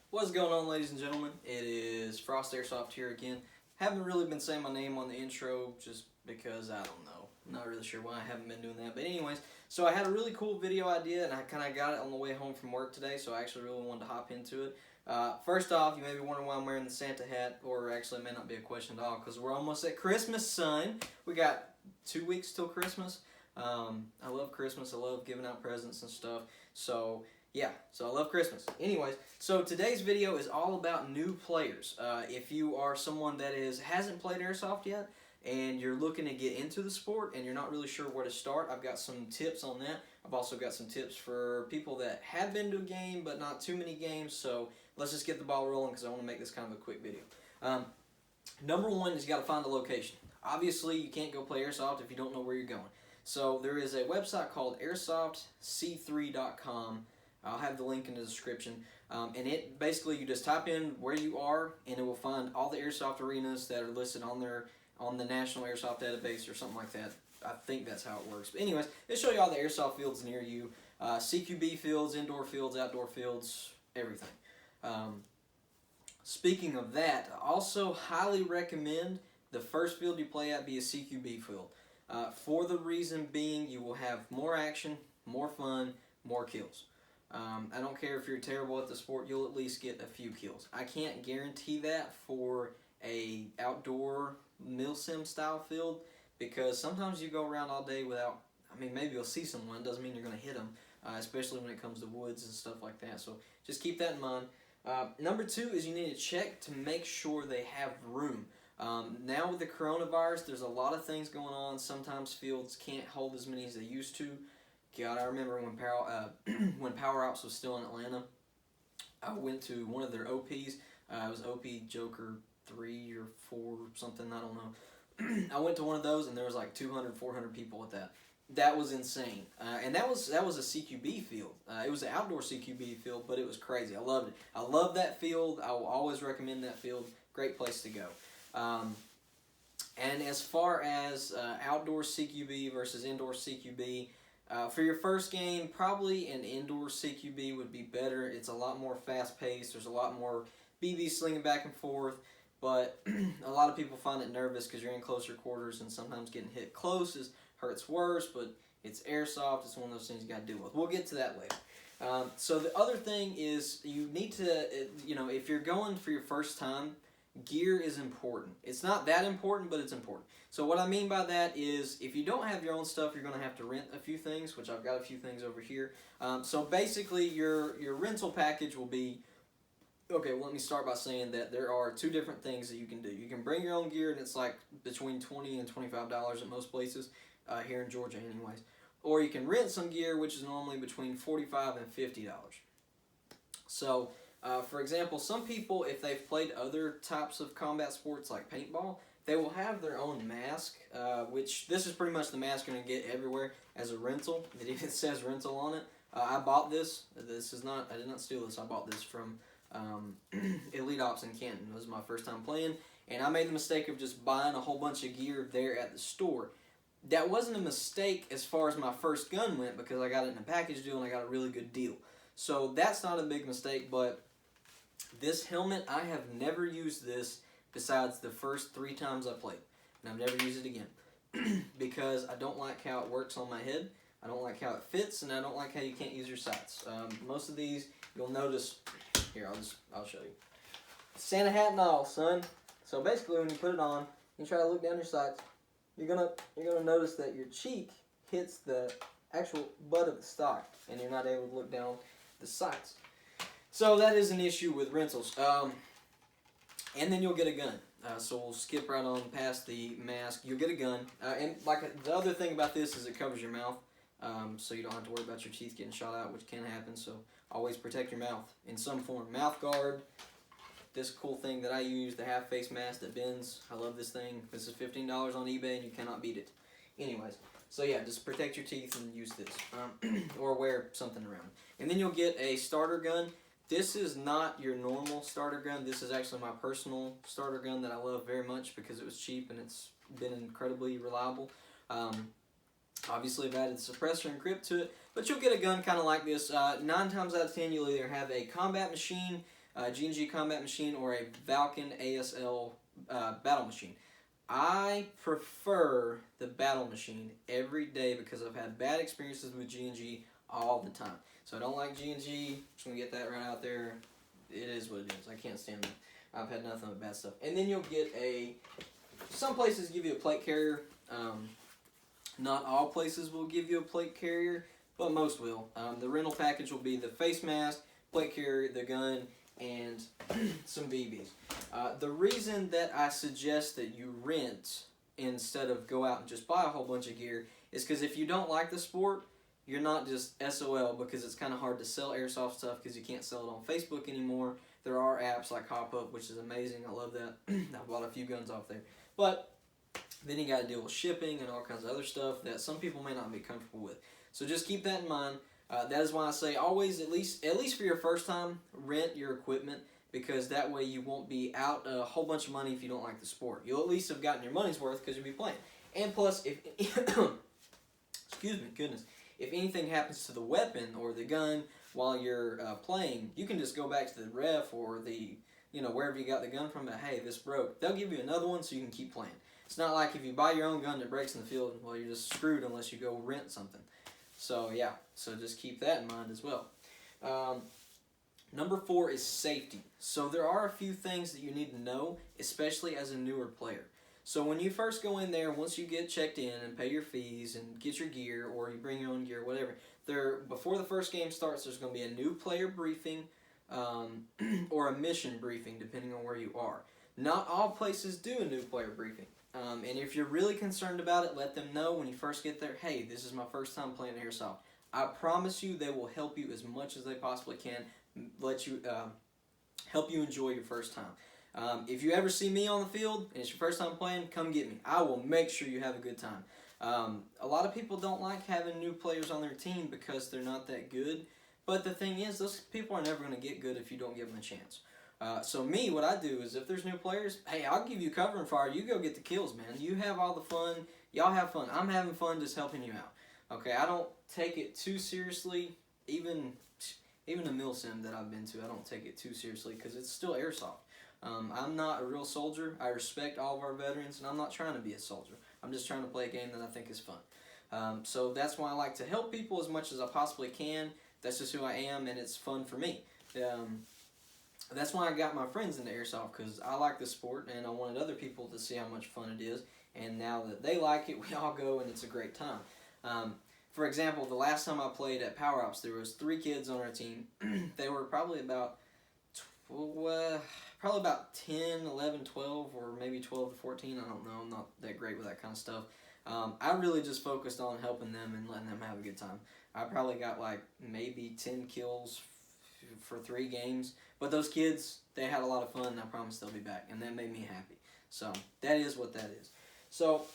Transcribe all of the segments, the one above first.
What's going on, ladies and gentlemen? It is Frost Airsoft here again. Haven't really been saying my name on the intro just because I don't know. I'm not really sure why I haven't been doing that. But anyways, so I had a really cool video idea and I kind of got it on the way home from work today, so I actually really wanted to hop into it. First off, you may be wondering why I'm wearing the Santa hat, or actually it may not be a question at all because we're almost at Christmas, son. We got 2 weeks till Christmas. I love Christmas. I love giving out presents and stuff. So yeah, so I love Christmas. Anyways, so today's video is all about new players. If you are someone that hasn't played Airsoft yet and you're looking to get into the sport and you're not really sure where to start, I've got some tips on that. I've also got some tips for people that have been to a game but not too many games. So let's just get the ball rolling because I want to make this kind of a quick video. Number one is you got to find a location. Obviously, you can't go play Airsoft if you don't know where you're going. So there is a website called airsofter.com. I'll have the link in the description. And it basically, you just type in where you are and it will find all the airsoft arenas that are listed on the National Airsoft Database or something like that. I think that's how it works. But anyways, it'll show you all the airsoft fields near you. CQB fields, indoor fields, outdoor fields, everything. Speaking of that, I also highly recommend the first field you play at be a CQB field. For the reason being, you will have more action, more fun, more kills. I don't care if you're terrible at the sport, you'll at least get a few kills. I can't guarantee that for a outdoor milsim style field because sometimes you go around all day without, I mean, maybe you'll see someone, doesn't mean you're going to hit them, especially when it comes to woods and stuff like that. So just keep that in mind. Number two is you need to check to make sure they have room. Now with the coronavirus, there's a lot of things going on. Sometimes fields can't hold as many as they used to. God, I remember when Power Ops was still in Atlanta, I went to one of their OPs. It was OP Joker 3 or 4 something, I don't know. I went to one of those and there was like 200, 400 people at that. That was insane. And that was a CQB field. It was an outdoor CQB field, but it was crazy. I loved it. I love that field. I will always recommend that field. Great place to go. And as far as outdoor CQB versus indoor CQB, for your first game, probably an indoor CQB would be better. It's a lot more fast-paced. There's a lot more BBs slinging back and forth, but a lot of people find it nervous because you're in closer quarters and sometimes getting hit close hurts worse, but it's Airsoft. It's one of those things you got to deal with. We'll get to that later. So the other thing is you need to, if you're going for your first time, gear is important. It's not that important, but it's important. So what I mean by that is if you don't have your own stuff, you're going to have to rent a few things, which I've got a few things over here. So basically your rental package will be, okay, well, let me start by saying that there are two different things that you can do. You can bring your own gear, and it's like between $20 and $25 at most places, here in Georgia anyways. Or you can rent some gear, which is normally between $45 and $50. So for example, some people, if they've played other types of combat sports like paintball, they will have their own mask, which this is pretty much the mask you're going to get everywhere as a rental. It even says rental on it. I bought this. I did not steal this. I bought this from Elite Ops in Canton. It was my first time playing, and I made the mistake of just buying a whole bunch of gear there at the store. That wasn't a mistake as far as my first gun went because I got it in a package deal and I got a really good deal. So that's not a big mistake, but this helmet, I have never used this besides the first 3 times I played. And I've never used it again. Because I don't like how it works on my head. I don't like how it fits, and I don't like how you can't use your sights. Most of these, you'll notice, here, I'll show you. Santa hat and all, son. So basically when you put it on, you try to look down your sights, you're gonna notice that your cheek hits the actual butt of the stock, and you're not able to look down the sights. So that is an issue with rentals. And then you'll get a gun. So we'll skip right on past the mask. You'll get a gun. And like the other thing about this is it covers your mouth. So you don't have to worry about your teeth getting shot out, which can happen. So always protect your mouth in some form. Mouth guard. This cool thing that I use, the half-face mask that bends. I love this thing. This is $15 on eBay and you cannot beat it. Anyways. So yeah, just protect your teeth and use this. Or wear something around. And then you'll get a starter gun. This is not your normal starter gun. This is actually my personal starter gun that I love very much because it was cheap and it's been incredibly reliable. Obviously, I've added suppressor and grip to it, but you'll get a gun kind of like this. 9 times out of 10, you'll either have a combat machine, G&G combat machine or a Valken ASL battle machine. I prefer the battle machine every day because I've had bad experiences with G&G all the time. So I don't like G&G. Just going to get that right out there. It is what it is. I can't stand it. I've had nothing but bad stuff. And then you'll get some places give you a plate carrier. Not all places will give you a plate carrier, but most will. The rental package will be the face mask, plate carrier, the gun, and some BBs. The reason that I suggest that you rent instead of go out and just buy a whole bunch of gear is because if you don't like the sport, you're not just SOL, because it's kind of hard to sell airsoft stuff because you can't sell it on Facebook anymore. There are apps like Hop Up, which is amazing. I love that. I bought a few guns off there. But then you got to deal with shipping and all kinds of other stuff that some people may not be comfortable with. So just keep that in mind. That is why I say always, at least for your first time, rent your equipment, because that way you won't be out a whole bunch of money if you don't like the sport. You'll at least have gotten your money's worth because you'll be playing. And plus, if excuse me, goodness, if anything happens to the weapon or the gun while you're playing, you can just go back to the ref or the wherever you got the gun from. But hey, this broke. They'll give you another one so you can keep playing. It's not like if you buy your own gun that breaks in the field, well, you're just screwed unless you go rent something. So yeah, so just keep that in mind as well. Number 4 is safety. So there are a few things that you need to know, especially as a newer player. So when you first go in there, once you get checked in and pay your fees and get your gear, or you bring your own gear, whatever, before the first game starts, there's going to be a new player briefing or a mission briefing, depending on where you are. Not all places do a new player briefing. And if you're really concerned about it, let them know when you first get there, hey, this is my first time playing Airsoft. I promise you they will help you as much as they possibly can, let you help you enjoy your first time. If you ever see me on the field and it's your first time playing, come get me. I will make sure you have a good time. A lot of people don't like having new players on their team because they're not that good. But the thing is, those people are never going to get good if you don't give them a chance. So me, what I do is if there's new players, hey, I'll give you cover and fire. You go get the kills, man. You have all the fun. Y'all have fun. I'm having fun just helping you out. Okay, I don't take it too seriously. Even a milsim that I've been to, I don't take it too seriously because it's still Airsoft. I'm not a real soldier. I respect all of our veterans, and I'm not trying to be a soldier. I'm just trying to play a game that I think is fun. So that's why I like to help people as much as I possibly can. That's just who I am, and it's fun for me. That's why I got my friends into Airsoft, because I like the sport, and I wanted other people to see how much fun it is. And now that they like it, we all go, and it's a great time. For example, the last time I played at Power Ops, there was 3 kids on our team. They were probably about 10, 11, 12, or maybe 12 to 14. I don't know. I'm not that great with that kind of stuff. I really just focused on helping them and letting them have a good time. I probably got like maybe 10 kills for 3 games. But those kids, they had a lot of fun, and I promise they'll be back. And that made me happy. So that is what that is. So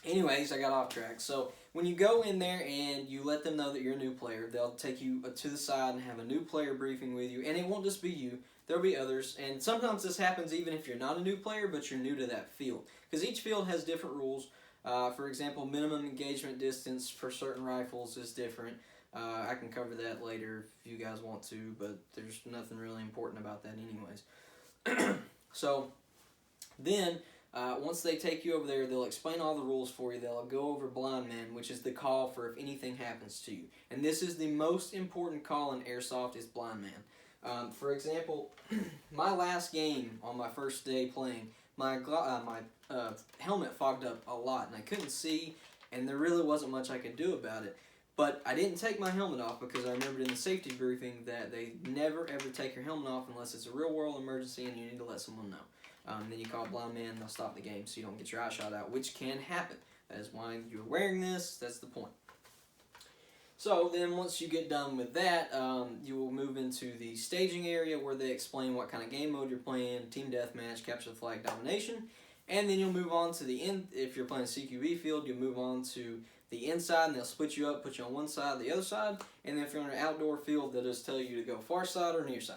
anyways, I got off track. So when you go in there and you let them know that you're a new player, they'll take you to the side and have a new player briefing with you. And it won't just be you. There'll be others. And sometimes this happens even if you're not a new player, but you're new to that field. Because each field has different rules. For example, minimum engagement distance for certain rifles is different. I can cover that later if you guys want to, but there's nothing really important about that anyways. So then, once they take you over there, they'll explain all the rules for you. They'll go over blind man, which is the call for if anything happens to you. And this is the most important call in Airsoft, is blind man. For example, my last game on my first day playing, my helmet fogged up a lot, and I couldn't see, and there really wasn't much I could do about it. But I didn't take my helmet off because I remembered in the safety briefing that they never ever take your helmet off unless it's a real world emergency and you need to let someone know. Then you call blind man, they'll stop the game so you don't get your eye shot out, which can happen. That is why you're wearing this. That's the point. So then once you get done with that, you will move into the staging area where they explain what kind of game mode you're playing, team deathmatch, capture the flag, domination. And then you'll move on to the end. If you're playing a CQB field, you'll move on to the inside, and they'll split you up, put you on one side, the other side. And then if you're on an outdoor field, they'll just tell you to go far side or near side.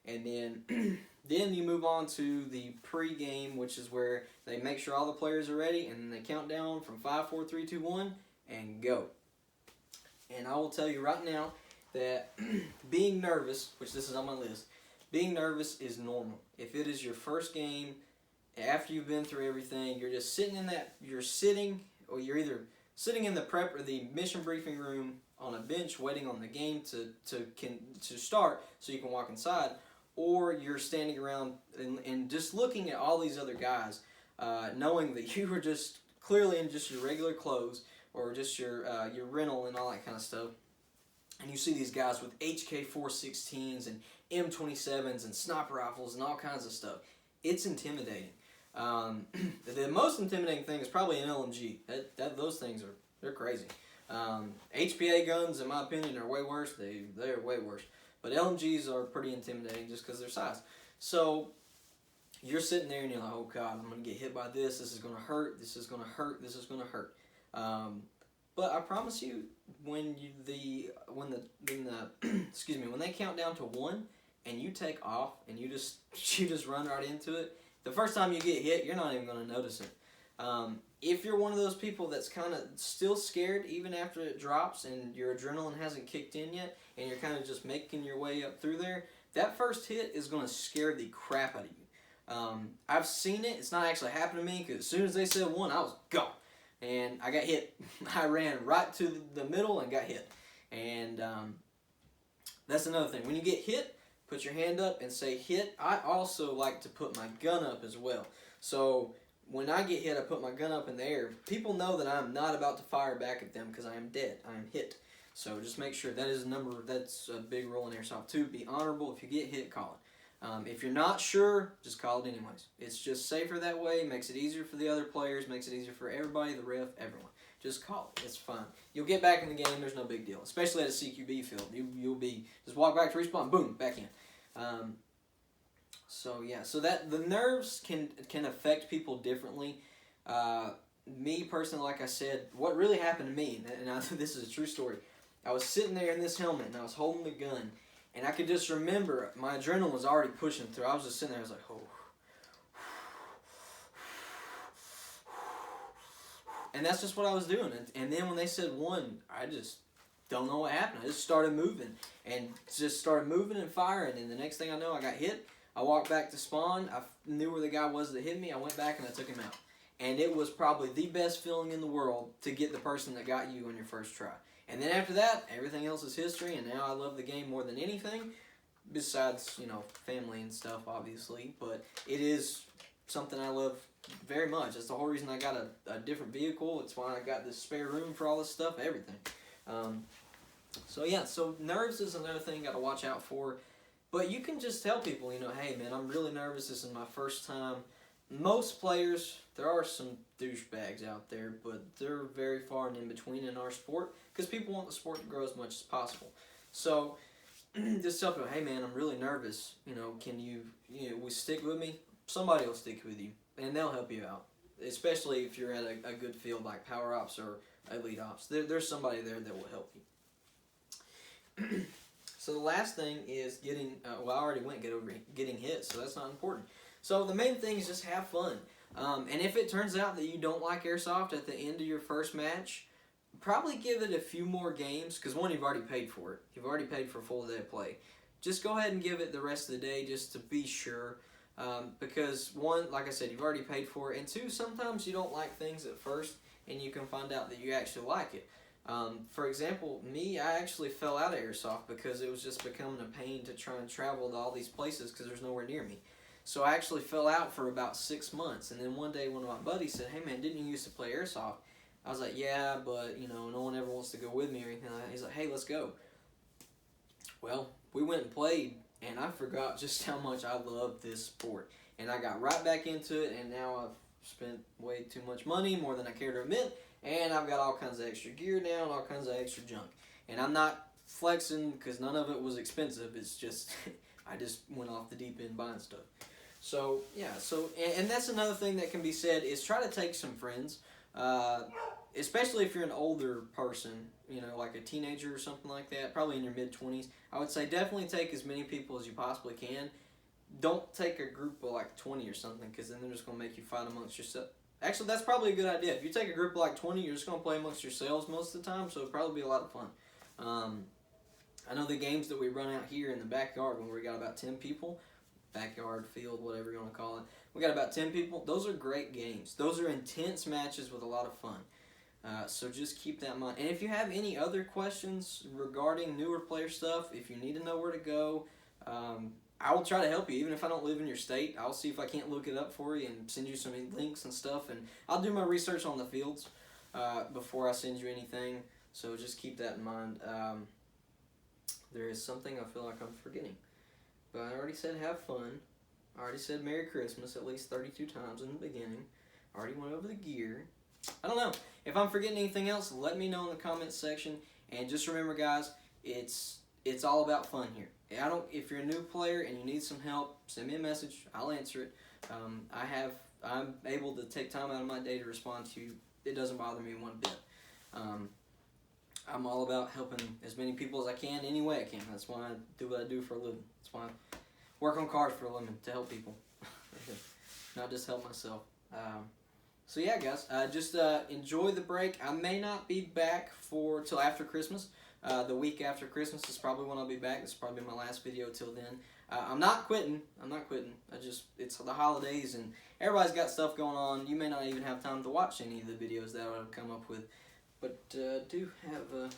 And then then you move on to the pre-game, which is where they make sure all the players are ready, and then they count down from 5, 4, 3, 2, 1, and go. And I will tell you right now that being nervous, which this is on my list, being nervous is normal. If it is your first game, after you've been through everything, you're just sitting in that, you're either sitting in the prep or the mission briefing room on a bench waiting on the game to start so you can walk inside, or you're standing around and just looking at all these other guys, knowing that you were just clearly in just your regular clothes or just your rental and all that kind of stuff, and you see these guys with HK-416s and M27s and sniper rifles and all kinds of stuff. It's intimidating. The most intimidating thing is probably an LMG. Those things they're crazy. HPA guns, in my opinion, are way worse. They're way worse. But LMGs are pretty intimidating just because of their size. So you're sitting there and you're like, oh God, I'm gonna get hit by this. This is gonna hurt. This is gonna hurt. This is gonna hurt. But I promise you, when they count down to 1 and you take off and you just run right into it, the first time you get hit, you're not even gonna notice it. If you're one of those people that's kind of still scared even after it drops and your adrenaline hasn't kicked in yet and you're kind of just making your way up through there, that first hit is going to scare the crap out of you. I've seen it. It's not actually happened to me because as soon as they said 1, I was gone. And I got hit. I ran right to the middle and got hit. And that's another thing. When you get hit, put your hand up and say hit. I also like to put my gun up as well. So when I get hit, I put my gun up in the air. People know that I'm not about to fire back at them because I am dead. I am hit. So just make sure that's a big rule in Airsoft too. Be honorable. If you get hit, call it. If you're not sure, just call it anyways. It's just safer that way. Makes it easier for the other players. Makes it easier for everybody, the ref, everyone. Just call it. It's fine. You'll get back in the game. There's no big deal. Especially at a CQB field. You'll be just walk back to respawn. Boom, back in. So that the nerves can affect people differently. Me personally, like I said, what really happened to me, and this is a true story. I was sitting there in this helmet and I was holding the gun, and I could just remember my adrenaline was already pushing through. I was just sitting there. I was like, oh. And that's just what I was doing. And then when they said 1, I just don't know what happened. I just started moving and firing. And the next thing I know, I got hit. I walked back to spawn. I knew where the guy was that hit me. I went back and I took him out. And it was probably the best feeling in the world to get the person that got you on your first try. And then after that, everything else is history. And now I love the game more than anything, besides, family and stuff, obviously. But it is something I love very much. That's the whole reason I got a different vehicle. It's why I got this spare room for all this stuff, everything. So nerves is another thing you got to watch out for. But you can just tell people, hey man, I'm really nervous. This is my first time. Most players, there are some douchebags out there, but they're very far and in between in our sport because people want the sport to grow as much as possible. So just tell people, hey man, I'm really nervous. Can you stick with me? Somebody will stick with you, and they'll help you out. Especially if you're at a good field like Power Ops or Elite Ops. There's somebody there that will help you. So the last thing is getting, I already went over getting hit, so that's not important. So the main thing is just have fun. And if it turns out that you don't like Airsoft at the end of your first match, probably give it a few more games, because one, you've already paid for it. You've already paid for a full day of play. Just go ahead and give it the rest of the day just to be sure. Because one, like I said, you've already paid for it. And two, sometimes you don't like things at first, and you can find out that you actually like it. For example, me, I actually fell out of Airsoft because it was just becoming a pain to try and travel to all these places because there's nowhere near me. So I actually fell out for about 6 months, and then one day one of my buddies said, hey man, didn't you used to play Airsoft? I was like, yeah, but no one ever wants to go with me or anything like that. He's like, hey, let's go. Well, we went and played, and I forgot just how much I love this sport. And I got right back into it, and now I've spent way too much money, more than I care to admit, and I've got all kinds of extra gear now and all kinds of extra junk. And I'm not flexing because none of it was expensive. It's just, I just went off the deep end buying stuff. So, yeah, and that's another thing that can be said is try to take some friends, especially if you're an older person, like a teenager or something like that, probably in your mid-20s. I would say definitely take as many people as you possibly can. Don't take a group of like 20 or something, because then they're just going to make you fight amongst yourself. Actually, that's probably a good idea. If you take a group of like 20, you're just going to play amongst yourselves most of the time, so it'll probably be a lot of fun. I know the games that we run out here in the backyard when we got about 10 people, backyard, field, whatever you want to call it, we got about 10 people. Those are great games. Those are intense matches with a lot of fun. So just keep that in mind. And if you have any other questions regarding newer player stuff, if you need to know where to go, I will try to help you. Even if I don't live in your state, I'll see if I can't look it up for you and send you some links and stuff. And I'll do my research on the fields before I send you anything. So just keep that in mind. There is something I feel like I'm forgetting. But I already said have fun. I already said Merry Christmas at least 32 times in the beginning. I already went over the gear. I don't know. If I'm forgetting anything else, let me know in the comments section. And just remember, guys, it's all about fun here. If you're a new player and you need some help, send me a message. I'll answer it. I'm able to take time out of my day to respond to you. It doesn't bother me one bit. I'm all about helping as many people as I can any way I can. That's why I do what I do for a living. That's why I work on cars for a living, to help people, not just help myself. So yeah, guys, just enjoy the break. I may not be back till after Christmas. The week after Christmas is probably when I'll be back. This will probably be my last video till then. I'm not quitting. It's the holidays and everybody's got stuff going on. You may not even have time to watch any of the videos that I've come up with. But do have a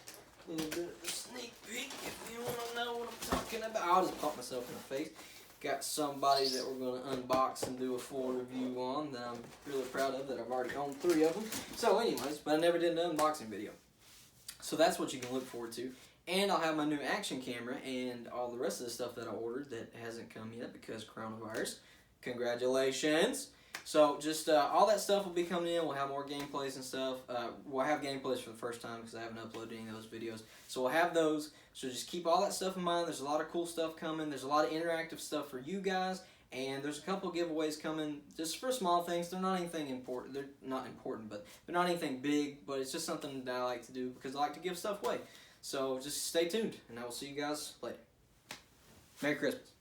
little bit of a sneak peek if you want to know what I'm talking about. I'll just pop myself in the face. Got somebody that we're going to unbox and do a full review on that I'm really proud of, that I've already owned 3 of them. So anyways, but I never did an unboxing video. So that's what you can look forward to. And I'll have my new action camera and all the rest of the stuff that I ordered that hasn't come yet because coronavirus. Congratulations. So just all that stuff will be coming in. We'll have more gameplays and stuff. We'll have gameplays for the first time because I haven't uploaded any of those videos. So we'll have those. So just keep all that stuff in mind. There's a lot of cool stuff coming. There's a lot of interactive stuff for you guys. And there's a couple giveaways coming just for small things. They're not anything important. They're not important, but they're not anything big. But it's just something that I like to do because I like to give stuff away. So just stay tuned, and I will see you guys later. Merry Christmas.